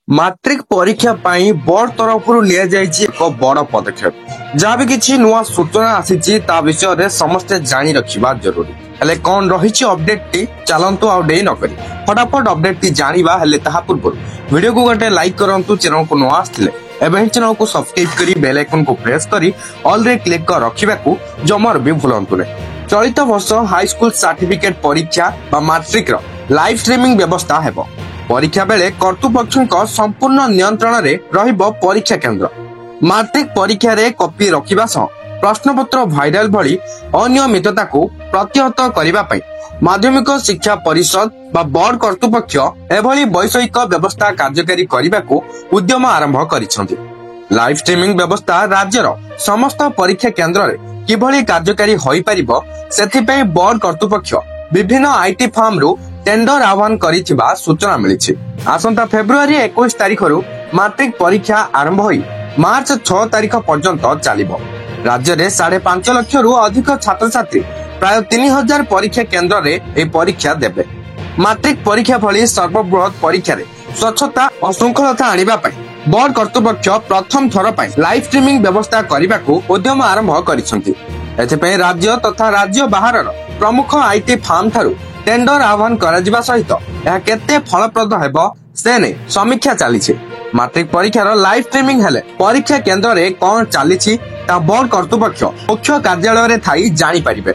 Matric ପରୀକ୍ଷା ପାଇଁ board ତରଫରୁ ନିଆଯାଇଛି ଏକ ବଡ ପଦକ୍ଷେପ। ଯାହା ବି କିଛି ନୂଆ ସୂଚନା ଆସିଛି ତା ବିଷୟରେ ସମସ୍ତେ ଜାଣି ରଖିବା ଜରୁରୀ। ହେଲେ କଣ ରହିଛି ଅପଡେଟଟି, ଚାଲନ୍ତୁ ଆଉ ଡେରି ନ କରି ଫଟାଫଟ ଅପଡେଟଟି ଜାଣିବା। ହେଲେ ତାହା ପୂର୍ବରୁ ଭିଡିଓକୁ ଗୋଟେ ଲାଇକ୍ କରନ୍ତୁ। ଚ୍ୟାନେଲକୁ ନୂଆ ଆସିଥିଲେ ଏବେ ହିଁ ଚ୍ୟାନେଲକୁ ସବସ୍କ୍ରାଇବ କରି ବେଲ୍ ଆଇକନକୁ ପ୍ରେସ୍ କରି ଅଲରେ କ୍ଲିକ୍ କରି ରଖିବାକୁ ଜମାରୁ ବି ଭୁଲନ୍ତୁ ନାହିଁ। ଚଳିତ ବର୍ଷ ହାଇସ୍କୁଲ ସାର୍ଟିଫିକେଟ ପରୀକ୍ଷା ବା ମାଟ୍ରିକର ଲାଇଭ ଷ୍ଟ୍ରିମିଂ ବ୍ୟବସ୍ଥା ହେବ। ପରୀକ୍ଷା ବେଳେ କର୍ତ୍ତୃପକ୍ଷଙ୍କ ସମ୍ପୂର୍ଣ୍ଣ ନିୟନ୍ତ୍ରଣରେ ରହିବ ପରୀକ୍ଷା କେନ୍ଦ୍ର। ମାଟ୍ରିକ ପରୀକ୍ଷାରେ କପି ରଖିବା ସହ ପ୍ରଶ୍ନପତ୍ର ଭାଇରାଲ ଭଳି ଅନିୟମିତତାକୁ ପ୍ରତିହତ କରିବା ପାଇଁ ମାଧ୍ୟମିକ ଶିକ୍ଷା ପରିଷଦ ବା ବୋର୍ଡ କର୍ତ୍ତୃପକ୍ଷ ଏଭଳି ବୈଷୟିକ ବ୍ୟବସ୍ଥା କାର୍ଯ୍ୟକାରୀ କରିବାକୁ ଉଦ୍ୟମ ଆରମ୍ଭ କରିଛନ୍ତି। ଲାଇଭ ଷ୍ଟ୍ରିମିଂ ବ୍ୟବସ୍ଥା ରାଜ୍ୟର ସମସ୍ତ ପରୀକ୍ଷା କେନ୍ଦ୍ରରେ କିଭଳି କାର୍ଯ୍ୟକାରୀ ହୋଇପାରିବ ସେଥିପାଇଁ ବୋର୍ଡ କର୍ତ୍ତୃପକ୍ଷ ବିଭିନ୍ନ ଆଇଟି ଫାର୍ମରୁ ଟେଣ୍ଡର ଆହ୍ୱାନ କରିଥିବା ସୂଚନା ମିଳିଛି। ଆସନ୍ତା ଫେବୃଆରୀ 21 ତାରିଖରୁ ମାଟ୍ରିକ ପରୀକ୍ଷା ଆରମ୍ଭ ହୋଇ ମାର୍ଚ୍ଚ 6 ତାରିଖ ପର୍ଯ୍ୟନ୍ତ ଚାଲିବ। ରାଜ୍ୟରେ 5.5 ଲକ୍ଷରୁ ଅଧିକ ଛାତ୍ରଛାତ୍ରୀ ପ୍ରାୟ 3000 ପରୀକ୍ଷା କେନ୍ଦ୍ରରେ ଏହି ପରୀକ୍ଷା ଦେବେ। ମାଟ୍ରିକ ପରୀକ୍ଷା ଭଳି ସର୍ବବୃହତ ପରୀକ୍ଷାରେ ସ୍ୱଚ୍ଛତା ଓ ଶୃଙ୍ଖଳତା ଆଣିବା ପାଇଁ ବୋର୍ଡ କର୍ତ୍ତୃପକ୍ଷ ପ୍ରଥମ ଥର ପାଇଁ ଲାଇଭ ଷ୍ଟ୍ରିମିଂ ବ୍ୟବସ୍ଥା କରିବାକୁ ଉଦ୍ୟମ ଆରମ୍ଭ କରିଛନ୍ତି। ଏଥିପାଇଁ ରାଜ୍ୟ ତଥା ରାଜ୍ୟ ବାହାରର ପ୍ରମୁଖ ଆଇଟି ଫାର୍ମ ଠାରୁ ଟେଣ୍ଡର ଆହ୍ୱାନ କରାଯିବା ସହିତ ଏହା କେତେ ଫଳପ୍ରଦ ହେବ ସେ ନେଇ ସମୀକ୍ଷା ଚାଲିଛି। ମାଟ୍ରିକ ପରୀକ୍ଷାର ଲାଇଭ ଷ୍ଟ୍ରିମିଂ ହେଲେ ପରୀକ୍ଷା କେନ୍ଦ୍ରରେ କଣ ଚାଲିଛି ତା ବୋର୍ଡ କର୍ତ୍ତୃପକ୍ଷ ମୁଖ୍ୟ କାର୍ଯ୍ୟାଳୟରେ ଥାଇ ଜାଣିପାରିବେ।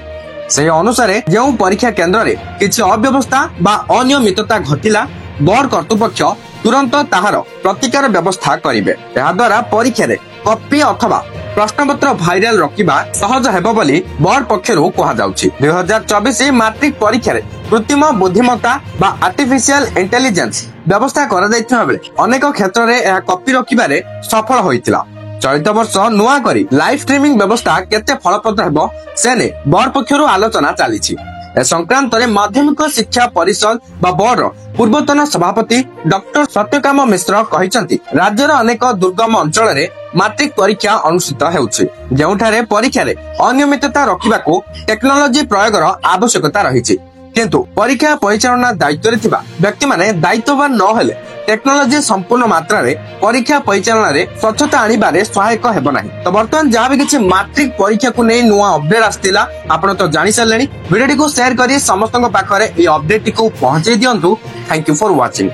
ସେହି ଅନୁସାରେ ଯେଉଁ ପରୀକ୍ଷା କେନ୍ଦ୍ରରେ କିଛି ଅବ୍ୟବସ୍ଥା ବା ଅନିୟମିତତା ଘଟିଲା ବୋର୍ଡ କର୍ତ୍ତୃପକ୍ଷ ତୁରନ୍ତ ତାହାର ପ୍ରତିକାର ବ୍ୟବସ୍ଥା କରିବେ। ଏହାଦ୍ୱାରା ପରୀକ୍ଷାରେ କପି ଅଥବା ପ୍ରଶ୍ନପତ୍ର ଭାଇରାଲ ରଖିବା ସହଜ ହେବ ବୋଲି ବୋର୍ଡ ପକ୍ଷରୁ କୁହାଯାଉଛି। 2024 ମାଟ୍ରିକ ପରୀକ୍ଷାରେ କୃତ୍ରିମ ବୁଦ୍ଧିମତ୍ତା ବା ଆର୍ଟିଫିସିଆଲ ଇଣ୍ଟେଲିଜେନ୍ସ ବ୍ୟବସ୍ଥା କରାଯାଇଥିବା ବେଳେ ଅନେକ କ୍ଷେତ୍ରରେ ଏହା କପି ରଖିବାରେ ସଫଳ ହୋଇଥିଲା। ଚଳିତ ବର୍ଷ ନୂଆ କରି ଲାଇଭ ଷ୍ଟ୍ରିମିଂ ବ୍ୟବସ୍ଥା କେତେ ଫଳପ୍ରଦ ହେବ ସେ ନେଇ ବୋର୍ଡ ପକ୍ଷରୁ ଆଲୋଚନା ଚାଲିଛି। ଏ ସଂକ୍ରାନ୍ତରେ ମାଧ୍ୟମିକ ଶିକ୍ଷା ପରିଷଦ ବା ବୋର୍ଡର ପୂର୍ବତନ ସଭାପତି ଡକ୍ଟର ସତ୍ୟକାମ ମିଶ୍ର କହିଛନ୍ତି, ରାଜ୍ୟର ଅନେକ ଦୁର୍ଗମ ଅଞ୍ଚଳରେ ମାଟ୍ରିକ ପରୀକ୍ଷା ଅନୁଷ୍ଠିତ ହେଉଛି, ଯେଉଁଠାରେ ପରୀକ୍ଷାରେ ଅନିୟମିତତା ରୋକିବାକୁ ଟେକ୍ନୋଲୋଜି ପ୍ରୟୋଗର ଆବଶ୍ୟକତା ରହିଛି। କିନ୍ତୁ ପରୀକ୍ଷା ପରିଚାଳନା ଦାୟିତ୍ୱରେ ଥିବା ବ୍ୟକ୍ତିମାନେ ଦାୟିତ୍ୱବାନ ନ ହେଲେ ଟେକ୍ନୋଲୋଜି ସମ୍ପୂର୍ଣ୍ଣ ମାତ୍ରାରେ ପରୀକ୍ଷା ପରିଚାଳନାରେ ସ୍ୱଚ୍ଛତା ଆଣିବାରେ ସହାୟକ ହେବ ନାହିଁ। ତ ବର୍ତ୍ତମାନ ଯାହା ବି କିଛି ମାଟ୍ରିକ ପରୀକ୍ଷାକୁ ନେଇ ନୂଆ ଅପଡେଟ ଆସିଥିଲା ଆପଣ ତ ଜାଣି ସାରିଲେଣି। ଭିଡିଓଟିକୁ ସେୟାର କରି ସମସ୍ତଙ୍କ ପାଖରେ ଏହି ଅପଡେଟଟିକୁ ପହଞ୍ଚେଇ ଦିଅନ୍ତୁ। Thank you for watching.